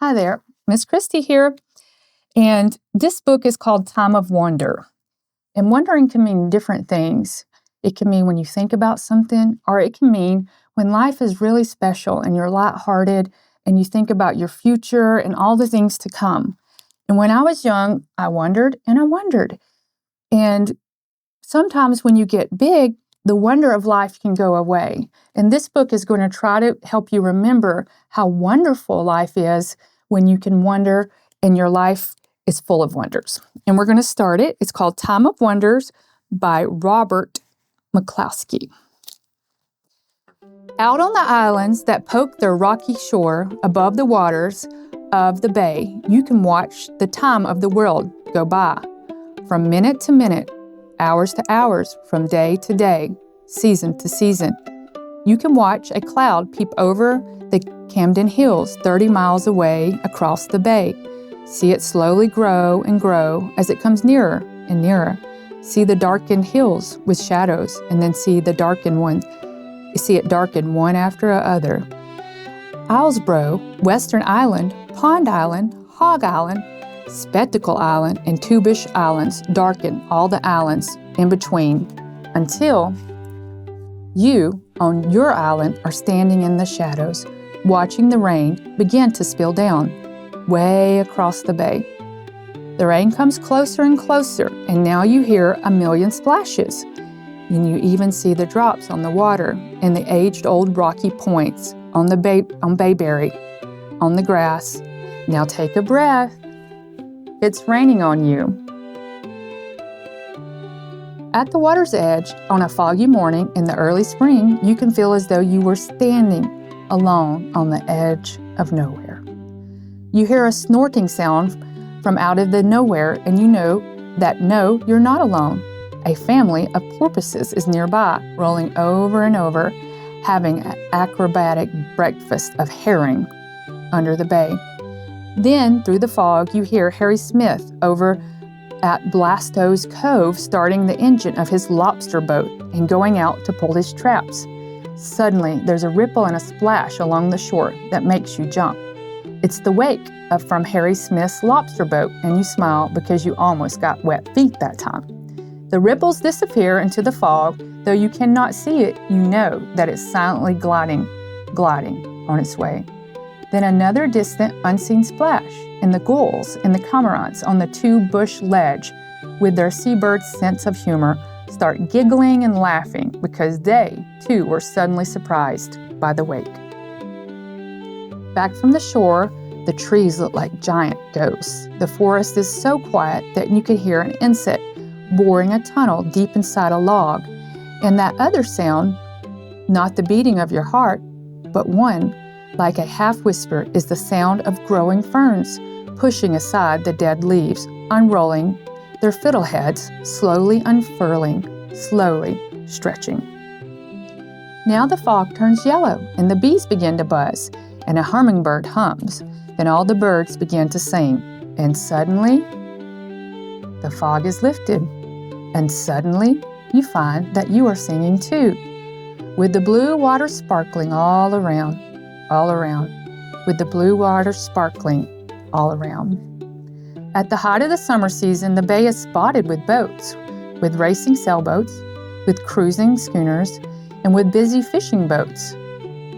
Hi there, Miss Christy here. And this book is called Time of Wonder. And wondering can mean different things. It can mean when you think about something, or it can mean when life is really special and you're lighthearted and you think about your future and all the things to come. And when I was young, I wondered and I wondered. And sometimes when you get big, the wonder of life can go away. And this book is going to try to help you remember how wonderful life is when you can wonder and your life is full of wonders. And we're going to start it. It's called Time of Wonders by Robert McCloskey. Out on the islands that poke their rocky shore above the waters of the bay, you can watch the time of the world go by. From minute to minute, hours to hours, from day to day, season to season. You can watch a cloud peep over the Camden Hills 30 miles away across the bay. See it slowly grow and grow as it comes nearer and nearer. See the darkened hills with shadows, and then see the darkened ones. You see it darken one after another. Islesboro, Western Island, Pond Island, Hog Island, Spectacle Island, and Tubish Islands darken all the islands in between until you, on your island, are standing in the shadows, watching the rain begin to spill down, way across the bay. The rain comes closer and closer, and now you hear a million splashes. And you even see the drops on the water and the aged-old rocky points on bayberry, on the grass. Now take a breath. It's raining on you. At the water's edge, on a foggy morning in the early spring, you can feel as though you were standing alone on the edge of nowhere. You hear a snorting sound from out of the nowhere, and you know that no, you're not alone. A family of porpoises is nearby, rolling over and over, having an acrobatic breakfast of herring under the bay. Then, through the fog, you hear Harry Smith over at Blasto's Cove starting the engine of his lobster boat and going out to pull his traps. Suddenly, there's a ripple and a splash along the shore that makes you jump. It's the wake from Harry Smith's lobster boat, and you smile because you almost got wet feet that time. The ripples disappear into the fog. Though you cannot see it, you know that it's silently gliding on its way. Then another distant, unseen splash, and the gulls and the cormorants on the two-bush ledge, with their seabird sense of humor, start giggling and laughing because they, too, were suddenly surprised by the wake. Back from the shore, the trees look like giant ghosts. The forest is so quiet that you can hear an insect boring a tunnel deep inside a log, and that other sound, not the beating of your heart, but one, like a half-whisper, is the sound of growing ferns, pushing aside the dead leaves, unrolling their fiddleheads, slowly unfurling, slowly stretching. Now the fog turns yellow, and the bees begin to buzz, and a hummingbird hums. Then all the birds begin to sing, and suddenly, the fog is lifted, and suddenly you find that you are singing too, with the blue water sparkling all around, with the blue water sparkling all around. At the height of the summer season, the bay is spotted with boats, with racing sailboats, with cruising schooners, and with busy fishing boats,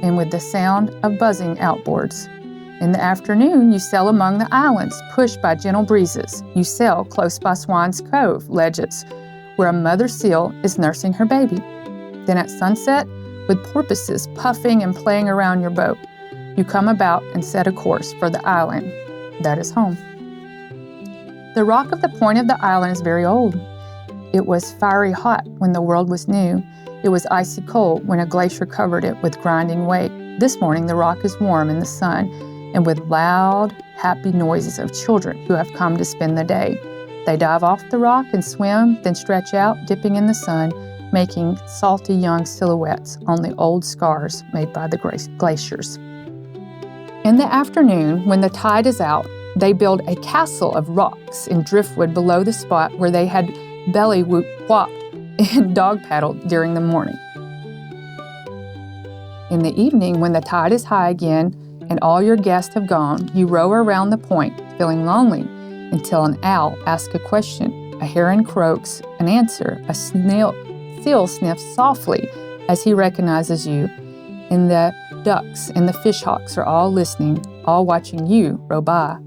and with the sound of buzzing outboards. In the afternoon, you sail among the islands, pushed by gentle breezes. You sail close by Swan's Cove ledges, where a mother seal is nursing her baby. Then at sunset, with porpoises puffing and playing around your boat, you come about and set a course for the island that is home. The rock of the point of the island is very old. It was fiery hot when the world was new. It was icy cold when a glacier covered it with grinding weight. This morning, the rock is warm in the sun and with loud, happy noises of children who have come to spend the day. They dive off the rock and swim, then stretch out, dipping in the sun, making salty young silhouettes on the old scars made by the glaciers. In the afternoon, when the tide is out, they build a castle of rocks and driftwood below the spot where they had belly whopped and dog paddled during the morning. In the evening, when the tide is high again and all your guests have gone, you row around the point, feeling lonely, until an owl asks a question, a heron croaks an answer, a seal sniffs softly as he recognizes you, and the ducks and the fishhawks are all listening, all watching you row by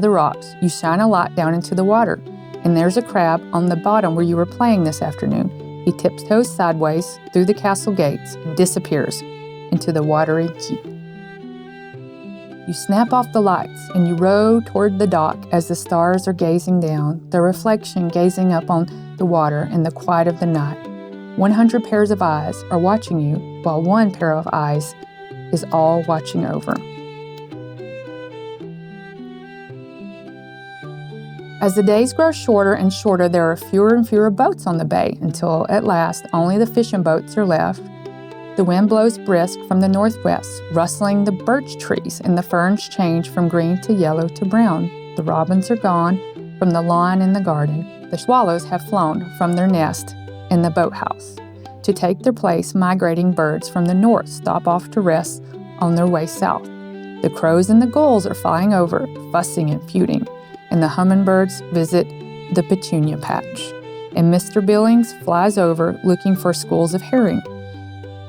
the rocks. You shine a light down into the water, and there's a crab on the bottom where you were playing this afternoon. He tiptoes sideways through the castle gates and disappears into the watery keep. You snap off the lights and you row toward the dock as the stars are gazing down, their reflection gazing up on the water in the quiet of the night. 100 pairs of eyes are watching you, while one pair of eyes is all watching over. As the days grow shorter and shorter, there are fewer and fewer boats on the bay until, at last, only the fishing boats are left. The wind blows brisk from the northwest, rustling the birch trees, and the ferns change from green to yellow to brown. The robins are gone from the lawn and the garden. The swallows have flown from their nest in the boathouse. To take their place, migrating birds from the north stop off to rest on their way south. The crows and the gulls are flying over, fussing and feuding, and the hummingbirds visit the petunia patch. And Mr. Billings flies over looking for schools of herring.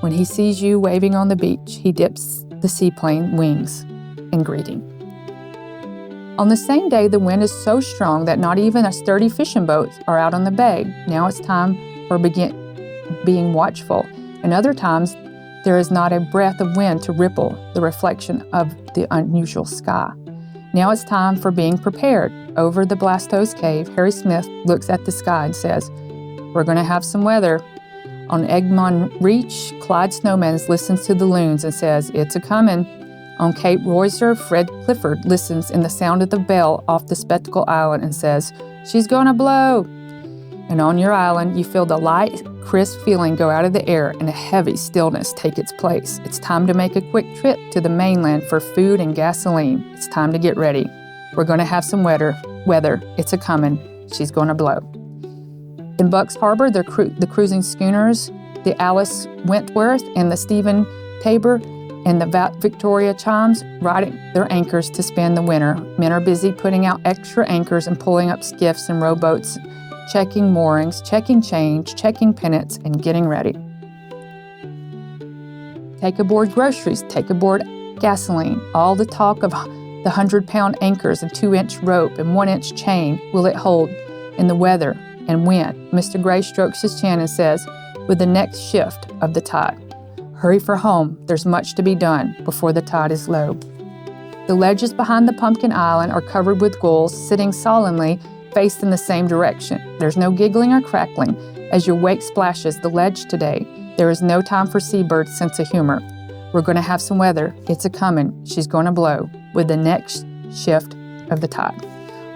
When he sees you waving on the beach, he dips the seaplane wings in greeting. On the same day, the wind is so strong that not even a sturdy fishing boats are out on the bay. Now it's time for being watchful, and other times there is not a breath of wind to ripple the reflection of the unusual sky. Now it's time for being prepared. Over the Blastose Cave, Harry Smith looks at the sky and says, "We're going to have some weather." On Egmont Reach, Clyde Snowmans listens to the loons and says, "It's a-comin'." On Cape Royster, Fred Clifford listens in the sound of the bell off the Spectacle Island and says, "She's gonna blow." And on your island, you feel the light, crisp feeling go out of the air and a heavy stillness take its place. It's time to make a quick trip to the mainland for food and gasoline. It's time to get ready. We're going to have some weather. It's a-comin'. She's going to blow. In Bucks Harbor, the cruising schooners, the Alice Wentworth and the Stephen Tabor and the Victoria Chimes, riding their anchors to spend the winter. Men are busy putting out extra anchors and pulling up skiffs and rowboats, checking moorings, checking change, checking pennants, and getting ready. Take aboard groceries, take aboard gasoline. All the talk of the 100-pound anchors and 2-inch rope and 1-inch chain, will it hold in the weather and wind? Mr. Gray strokes his chin and says, with the next shift of the tide, "Hurry for home, there's much to be done before the tide is low." The ledges behind the Pumpkin Island are covered with gulls, sitting solemnly faced in the same direction. There's no giggling or crackling as your wake splashes the ledge today. There is no time for seabirds' sense of humor. We're going to have some weather. It's a-comin'. She's going to blow with the next shift of the tide.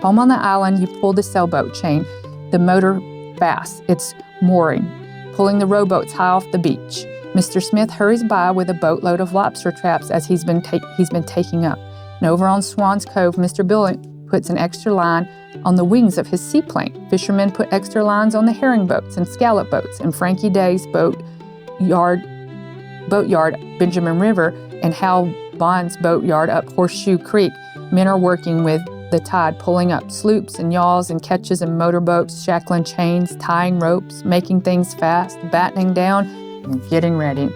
Home on the island, you pull the sailboat chain, the motor fast. It's mooring, pulling the rowboats high off the beach. Mr. Smith hurries by with a boatload of lobster traps as he's been taking up. And over on Swan's Cove, Mr. Billings puts an extra line on the wings of his seaplane. Fishermen put extra lines on the herring boats and scallop boats, and Frankie Day's boat yard, Benjamin River, and Hal Bond's boat yard up Horseshoe Creek. Men are working with the tide, pulling up sloops and yawls and ketches and motorboats, shackling chains, tying ropes, making things fast, battening down, and getting ready.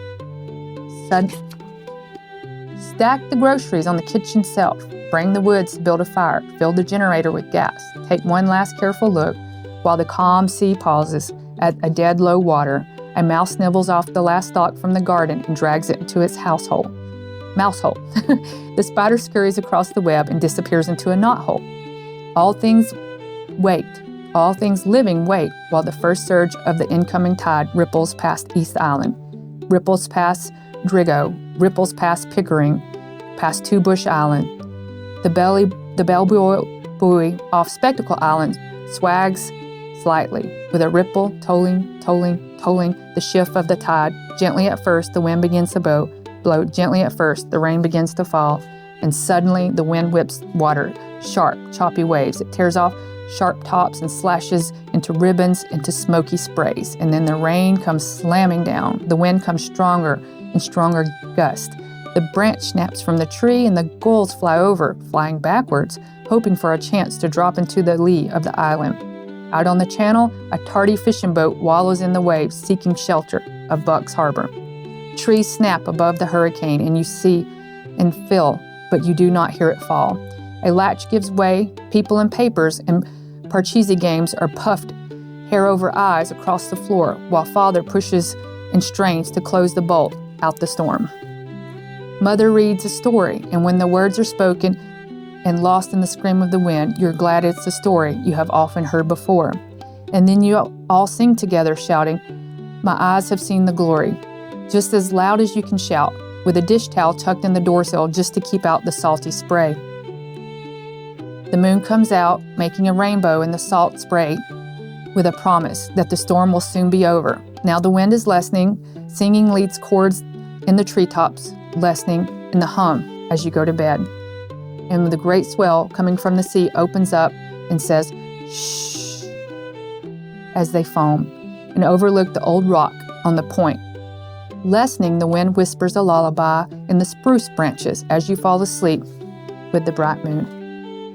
Stack the groceries on the kitchen shelf. Bring the woods to build a fire. Fill the generator with gas. Take one last careful look while the calm sea pauses at a dead low water. A mouse nibbles off the last stalk from the garden and drags it into its mouse hole. The spider scurries across the web and disappears into a knothole. All things living wait while the first surge of the incoming tide ripples past East Island, ripples past Drigo, ripples past Pickering, past Two Bush Island. The bell buoy off Spectacle Island swags slightly, with a ripple tolling the shift of the tide. Gently at first, the wind begins to blow. Gently at first, the rain begins to fall, and suddenly the wind whips water, sharp, choppy waves. It tears off sharp tops and slashes into ribbons, into smoky sprays, and then the rain comes slamming down. The wind comes stronger and stronger gusts, The branch snaps from the tree and the gulls fly over, flying backwards, hoping for a chance to drop into the lee of the island. Out on the channel, a tardy fishing boat wallows in the waves, seeking shelter of Buck's Harbor. Trees snap above the hurricane, and you see and feel, but you do not hear it fall. A latch gives way, people and papers and parcheesi games are puffed hair over eyes across the floor, while father pushes and strains to close the bolt out the storm. Mother reads a story, and when the words are spoken and lost in the scream of the wind, you're glad it's a story you have often heard before. And then you all sing together, shouting, "My eyes have seen the glory," just as loud as you can shout, with a dish towel tucked in the doorsill just to keep out the salty spray. The moon comes out, making a rainbow in the salt spray, with a promise that the storm will soon be over. Now the wind is lessening, singing leads chords in the treetops, lessening in the hum as you go to bed. And the great swell coming from the sea opens up and says, "Shh," as they foam and overlook the old rock on the point. Lessening, the wind whispers a lullaby in the spruce branches as you fall asleep with the bright moon.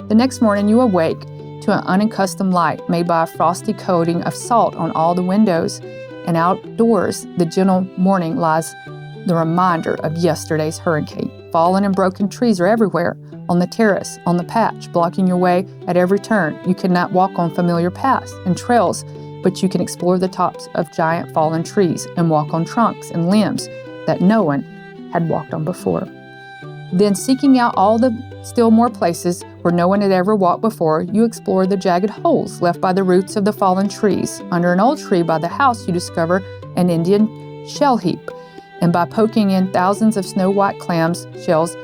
The next morning you awake to an unaccustomed light made by a frosty coating of salt on all the windows, and outdoors the gentle morning lies the reminder of yesterday's hurricane. Fallen and broken trees are everywhere, on the terrace, on the patch, blocking your way at every turn. You cannot walk on familiar paths and trails, but you can explore the tops of giant fallen trees and walk on trunks and limbs that no one had walked on before. Then, seeking out all the still more places where no one had ever walked before, you explore the jagged holes left by the roots of the fallen trees. Under an old tree by the house, you discover an Indian shell heap, and by poking in thousands of snow-white clams shells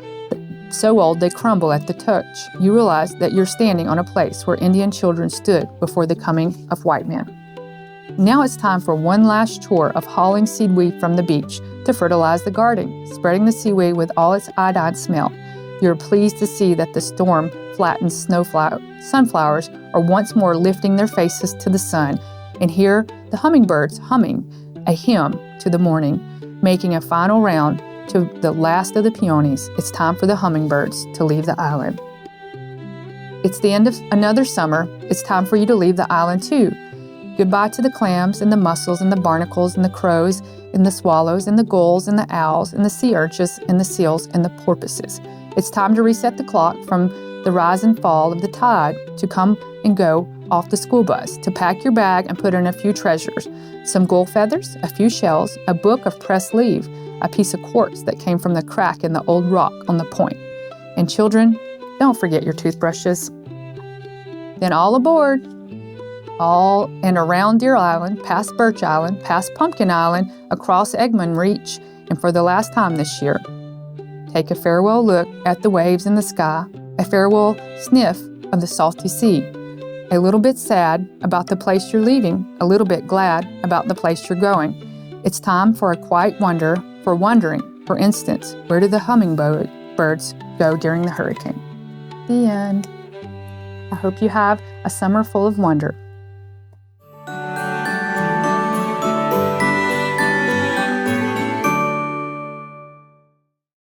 so old they crumble at the touch, you realize that you're standing on a place where Indian children stood before the coming of white men. Now it's time for one last chore of hauling seaweed from the beach to fertilize the garden, spreading the seaweed with all its iodine smell. You're pleased to see that the storm-flattened sunflowers are once more lifting their faces to the sun, and hear the hummingbirds humming a hymn to the morning, making a final round to the last of the peonies. It's time for the hummingbirds to leave the island. It's the end of another summer. It's time for you to leave the island too. Goodbye to the clams and the mussels and the barnacles and the crows and the swallows and the gulls and the owls and the sea urchins and the seals and the porpoises. It's time to reset the clock from the rise and fall of the tide, to come and go off the school bus, to pack your bag and put in a few treasures, some gull feathers, a few shells, a book of pressed leaf, a piece of quartz that came from the crack in the old rock on the point. And children, don't forget your toothbrushes. Then all aboard. All and around Deer Island, past Birch Island, past Pumpkin Island, across Egmont Reach, and for the last time this year. Take a farewell look at the waves in the sky, a farewell sniff of the salty sea. A little bit sad about the place you're leaving, a little bit glad about the place you're going. It's time for a quiet wonder, for wondering, for instance, where did the hummingbirds go during the hurricane? The end. I hope you have a summer full of wonder.